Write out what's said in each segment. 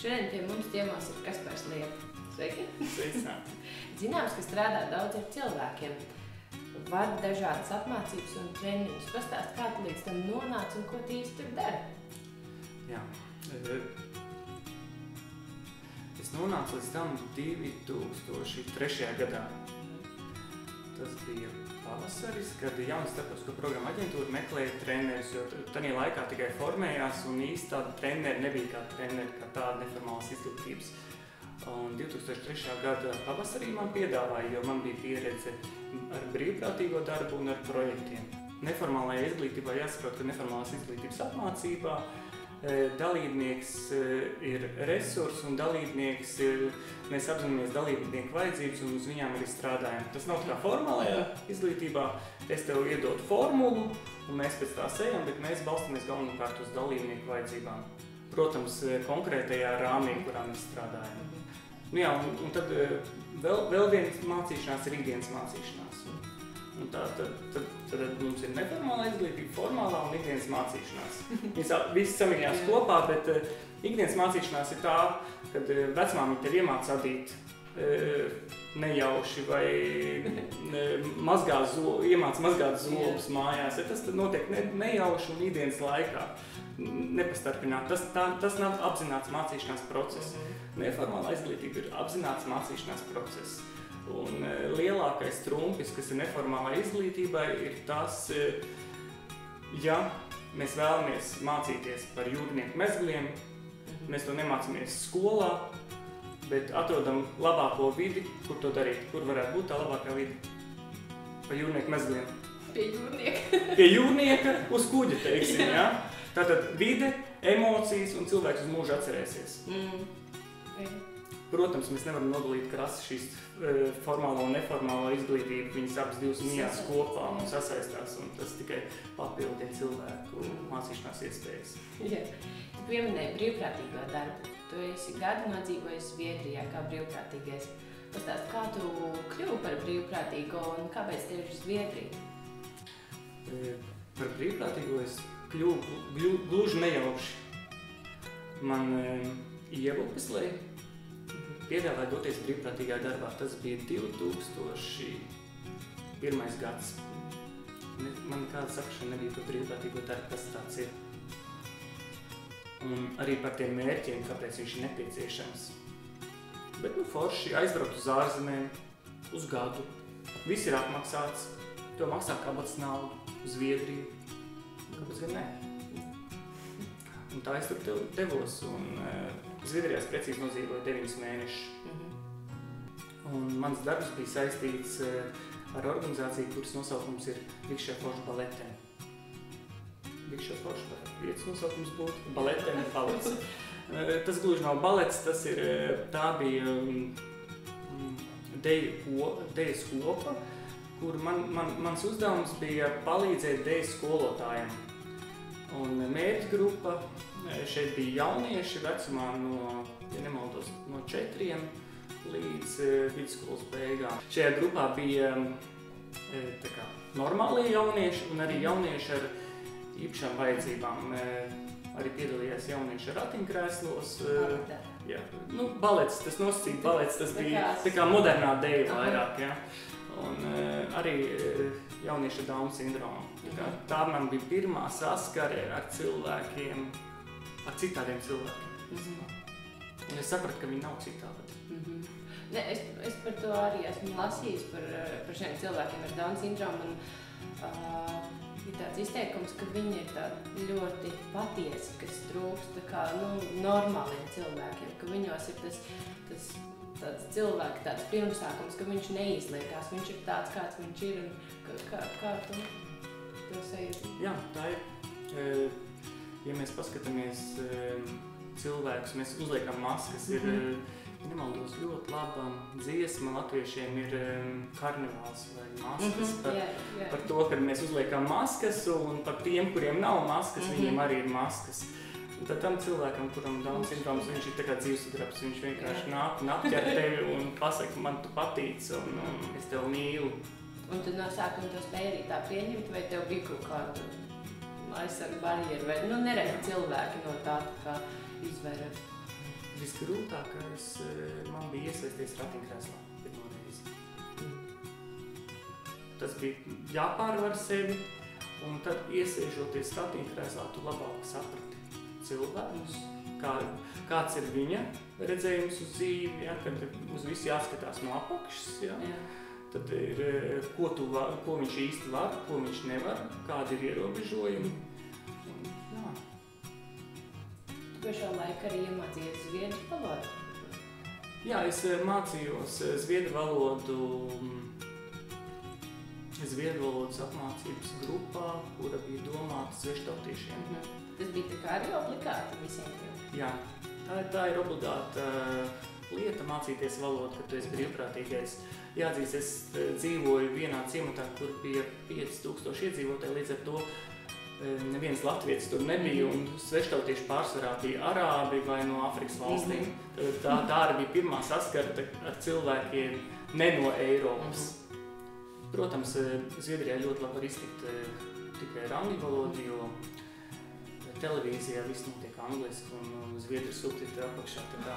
Šodien pie mums ciemos ir Kaspars Liepa. Sveiki! Sveicināti! Zināms, ka strādā daudz ar cilvēkiem. Vada dažādas apmācības un treniņus. Pastāst, kā tu līdz tam nonāc un ko tu īsti tur dari? Jā. Es nonācu līdz tam 2003. gadā. Tas bija pavasaris, kad Jaunas starptautisko programmu aģentūra meklēja trenerus, jo tajā laikā tikai formējās un īsti tāda treneri nebija kā treneri, kā tāda neformālas izglītības. Un 2003. gada pavasarī man piedāvāja, jo man bija pieredze ar brīvprātīgo darbu un ar projektiem. Neformālajā izglītībā jāsaprot, ka neformālās izglītības apmācībā dalībnieks ir resurs un dalībnieks mēs apzināmies dalībnieku vajadzības un uz viņām arī strādājam. Tas nav kā formālajā izglītībā, es tev iedodu formulu un mēs pēc tās ejam, bet mēs balstamies galvenokārt uz dalībnieku vajadzībām. Protams, konkrētajā rāmī, kurā mēs strādājam. Nu jā, un tad vēl viena mācīšanās ir ikdienas mācīšanās. Un tad mums ir neformālā izglītība, formālā un ikdienas mācīšanās. Visi samiņās kopā, bet ikdienas mācīšanās ir tā, kad vecmāmiņa tev iemāca adīt nejauši vai iemāca mazgāt zobus mājās. Tas notiek nejauši un ikdienas laikā. Nepastarpināt. Tas nav apzināts mācīšanās process. Neformālā izglītība ir apzināts mācīšanās process. Un lielākais trumpis, kas ir neformālā izglītībai, ir tas, ja mēs vēlamies mācīties par jūrnieku mezgļiem, mēs to nemācāmies skolā, bet atrodam labāko vidi, kur to darīt, kur varētu būt tā labākā vidi par jūrnieku mezgļiem. Pie jūrnieka. Pie jūrnieka uz kuģa, teiksim, jā. Tātad vide, emocijas un cilvēks uz mūžu atcerēsies. Protams, mēs nevaram nodalīt krasi šīs formālo un neformālo izglītību. Viņas abas divas mījās kopā un sasaistās, un tas tikai papildina cilvēku mācīšanās iespējas. Jā. Tu pieminēji brīvprātīgo darbu. Tu esi gadu nodzīvojis Zviedrijā kā brīvprātīgais. Pastāst, kā tu kļuvi par brīvprātīgo un kāpēc tieši Zviedrija? Par brīvprātīgo es kļuvu gluži nejauši. Man Ievupeslē piedāvāja doties brīvprātīgā darbā. Tas bija 2001. gads. Man nekāda saprašana nebija par brīvprātīgo darbu, kas tāds ir. Un arī par tiem mērķiem, kāpēc viņš ir nepieciešams. Bet forši aizbraukt uz ārzemēm, uz gadu. Viss ir apmaksāts. To maksā kabatas naudu uz Zviedriju. Kāpēc gan ne? Un tā es tur devos. Un Zviedrijās precīzi nodzīvoju 9 mēnešus. Un mans darbs bija saistīts ar organizāciju, kuras nosaukums ir Vikšķerforša Baleten. Vikšķerforša vietas nosaukums būtu Baleten balets. Tas gluži nav balets, tā bija dejas kopa, kur mans uzdevums bija palīdzēt dejas skolotājiem. Un mērķa grupa šeit bija jaunieši vecumā ja nemaldos, no 4 līdz vidusskolas beigām. Šajā grupā bija normālie jaunieši un arī jaunieši ar īpašām vajadzībām. Arī piedalījās jaunieši ar ratiņkrēslos. Balets, tas nosacīja balets, tas bija tā kā modernā deja vairāk. Ja? Un arī jaunieši ar Down sindromu. Tā man bija pirmā saskare ar cilvēkiem, ar citādiem cilvēkiem. Un es sapratu, ka viņi nav citādi. Es par to arī esmu lasījis par šiem cilvēkiem ar Down sindromu. Ir tāds izteikums, ka viņi ir tādi ļoti patiesi, kas trūkst normāliem cilvēkiem, ka viņos ir tāds cilvēks, tāds pirmsākums, ka viņš neizliekās, viņš ir tāds, kāds viņš ir, un kā tu to sajūti? Jā, tā ir. Ja mēs paskatāmies cilvēkus, mēs uzliekam maskas, ir nemaldos ļoti laba dziesma latviešiem ir karnevāls vai maskas par to, kad mēs uzliekam maskas un par tiem, kuriem nav maskas, viņiem arī ir maskas. Un tad tam cilvēkam, kuram Down sindroms, viņš ir tā kā dzīvesudrabs, viņš vienkārši nāk un apķer tevi un pasaka, man tu patīc un es tevi mīlu. Un tu no sākuma to spēj arī tā pieņemt, vai tev bija kaut kādu aizsargu barjeru, vai neredz cilvēki no tā kā izvēra? Visgrūtākais man bija iesaisties ratiņkrēslā pirmo reizi. Tas bija jāpārvar sevi, un tad iesēžoties ratiņkrēslā, tu labāk saprati cilvēkus, kāds ir viņa redzējums uz dzīvi, ja, kad uz visu jāskatās no apakšas, ja. Tad ir, ko viņš īsti var, ko viņš nevar, kādi ir ierobežojumi. Pašā laikā arī iemācījies zviedru valodu? Jā, es mācījos zviedru valodas apmācības grupā, kura bija domāta sveštautiešiem. Tas bija tā kā arī obligāti visiem? Jā, tā ir obligāta lieta mācīties valodu, kad tu esi brīvprātīgais. Jāatzīst, es dzīvoju vienā ciematā, kur bija 5000 iedzīvotāji, līdz ar to neviens latvietis tur nebija, un sveštautieši pārsvarā bija arābi vai no Afrikas valstīm. Tā arī bija pirmā saskarte ar cilvēkiem ne no Eiropas. Protams, Zviedrijā ļoti labi var iztikt tikai ar angļu valodu, jo televīzijā viss notiek angliski un zviedru subtitri apakšā. Tā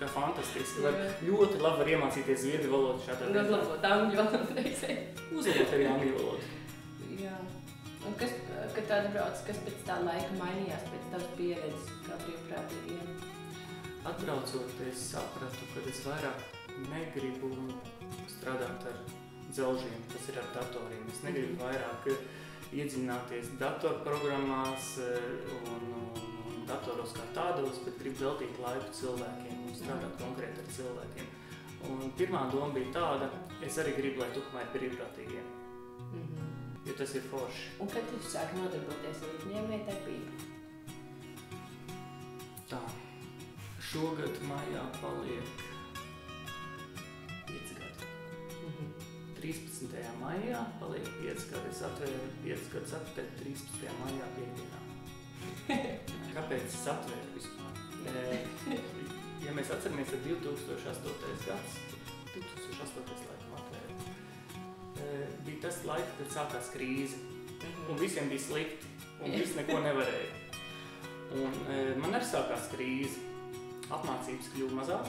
kā fantastiski. Ļoti labi var iemācīties zviedru valodu šādā veidā. Uzlabot angļu valodu reizē. Uzlabot arī angļu valodu. Jā. Un kad tu atbrauc, kas pēc tā laika mainījās, pēc tavas pieredzes kā brīvprātīgiem? Atbraucot, es sapratu, ka es vairāk negribu strādāt ar dzelžiem, kas ir ar datoriem. Es negribu vairāk iedziļināties datorprogrammās un datoros kā tādos, bet gribu veltīt laiku cilvēkiem un strādāt konkrēti ar cilvēkiem. Un pirmā doma bija tāda, es arī gribu, lai turpmāk ir brīvprātīgiem. Jo tas ir forši. Un kad tu sāki nodarboties ar uzņēmējdarbību? Tā. Šogad maijā paliek 5 gadi. 13. maijā paliek 5 gadi. Es atvēru 5 gadus atpēc 13. maijā piektdienā. Kāpēc es atvēru vispār? Ja mēs atceramies, tad 2008. gads, 2008. laikam atvēru, bija tas laiks, kad sākās krīze. Un visiem bija slikti, un visi neko nevarēja. Un man arī sākās krīze. Apmācības kļuva mazāk,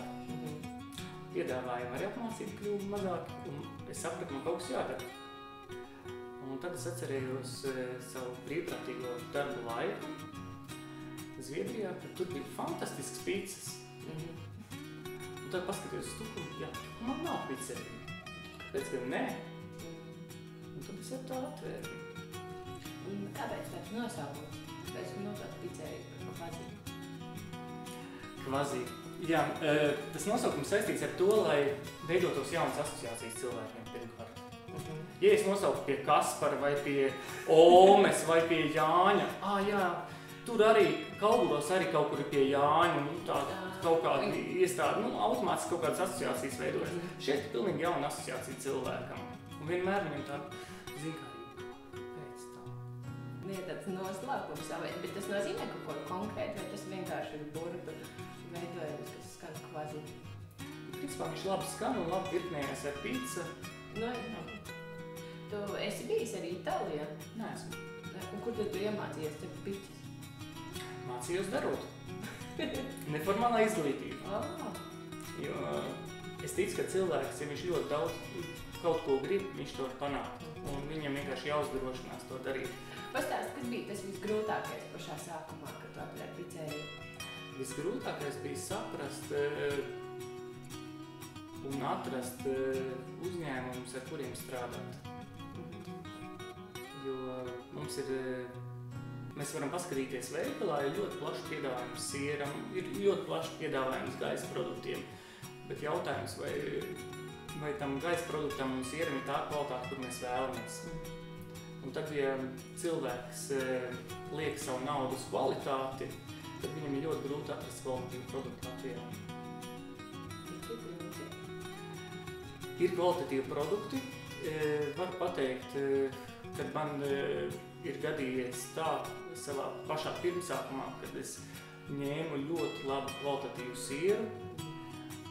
piedāvājumi arī apmācību kļuva mazāk, un es sapratu, man kaut kas jādara. Un tad es atcerējos savu brīvprātīgo darbu laiku Zviedrijā, kad tur bija fantastisks pīces. Un tad paskatījos uz tukumu, jā, man nav pizzerija. Kāpēc gan nē? Un tad es ar tā atvēru. Un kāpēc tāds nosaukums? Kāpēc nosaukums pizzerija par Kvazi? Kvazi. Jā, tas nosaukums saistīts ar to, lai veidotos jaunas asociācijas cilvēkiem pirmkārt. Ja es nosauku pie Kaspara vai pie Olmes vai pie Jāņa, jā, tur arī Kauguros arī kaut kur ir pie Jāņa, tā kaut kāda iestāde, automātiski kaut kādas asociācijas veidojas. Šeit ir pilnīgi jauna asociācija cilvēkam. Un vienmēr viņam tā zinkārība, pēc tā. Ir tāds noslēpums savēt, bet tas nozīmē kaut ko konkrētu, vai tas vienkārši ir burtu veidojums, kas skan Kvazi? Principā viņš labi skan un labi virknējas ar pizza. Tu esi bijis arī Itālijā? Neesmu. Un kur tu iemācījies te pizzas? Mācījos darot. Neformālā izglītība. Jo es ticu, ka cilvēks, ja viņš ļoti daudz kaut ko grib, viņš to var panākt. Un viņam vienkārši jāuzdrošinās to darīt. Pastāst, kas bija tas visgrūtākais pašā sākumā, kad tu atvēri pizzeriju? Visgrūtākais bija saprast un atrast uzņēmumus, ar kuriem strādāt. Jo mums ir, mēs varam paskatīties veikalā, ir ļoti plašs piedāvājums sieram, ir ļoti plašs piedāvājums gaisa produktiem, bet jautājums, vai tam gaisa produktam un sieram ir tā kvalitāte, kur mēs vēlamies. Un tad, ja cilvēks liek savu naudu uz kvalitāti, tad viņam ir ļoti grūti atrast kvalitatīvu produktu Latvijā. Ir kvalitatīvi produkti. Varu pateikt, kad man ir gadījies tā savā pašā pirmsākumā, kad es ņēmu ļoti labu kvalitatīvu sieru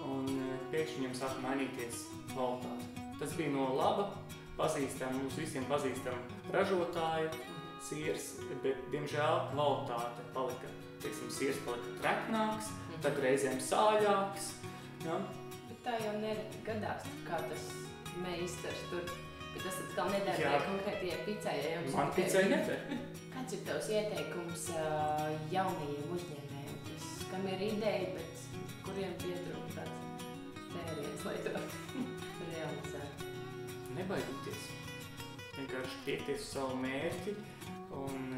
un pēkšņi viņam sāka mainīties kvalitāte. Tas bija no laba, pazīstam, mums visiem pazīstam ražotāju, siers, bet, diemžēl, kvalitāte palika, teiksim, siers palika treknāks, tad reizēm sāļāks, ja? Bet tā jau nereti gadās, kā tas meistars tur, bet tas atkal nedara konkrētajai picai, ja jums man picai nedara. Kāds ir tavs ieteikums jaunajiem uzņēmējiem, kam ir ideja, bet kuriem pietrūk tāds tēriens, lai to realizētu? Nebaidīties. Vienkārši tiekties uz savu mērķi un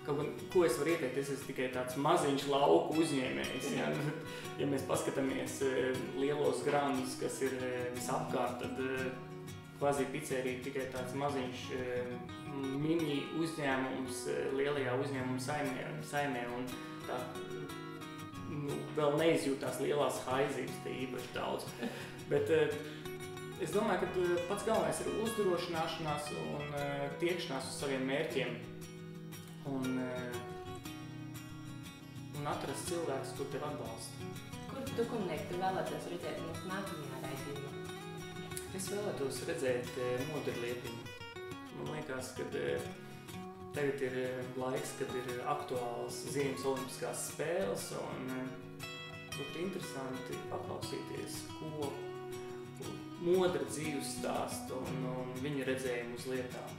kaut gan, ko es varu ieteikt, es esmu tikai tāds maziņš lauku uzņēmējs. Ja, ja mēs paskatāmies lielos grandus, kas ir visapkārt, tad Kvazī pizzerija tikai tāds maziņš mini uzņēmums lielajā uzņēmuma saimē un tā vēl neizjūtās lielās haizības, te īpaši daudz. Bet es domāju, ka pats galvenais ir uzdrošināšanās un tiekšanās uz saviem mērķiem un atrast cilvēkus, kur tev atbalsta. Kur tu komunieki vēlētos redzēt mūsu nākamajā raidījumā? Es vēlētos redzēt Moderliepiņu. Man liekas, ka tagad ir laiks, kad ir aktuāls Ziemas olimpiskās spēles un būtu interesanti paklausīties, ko Modra dzīves stāsta un viņa redzējumu uz lietām.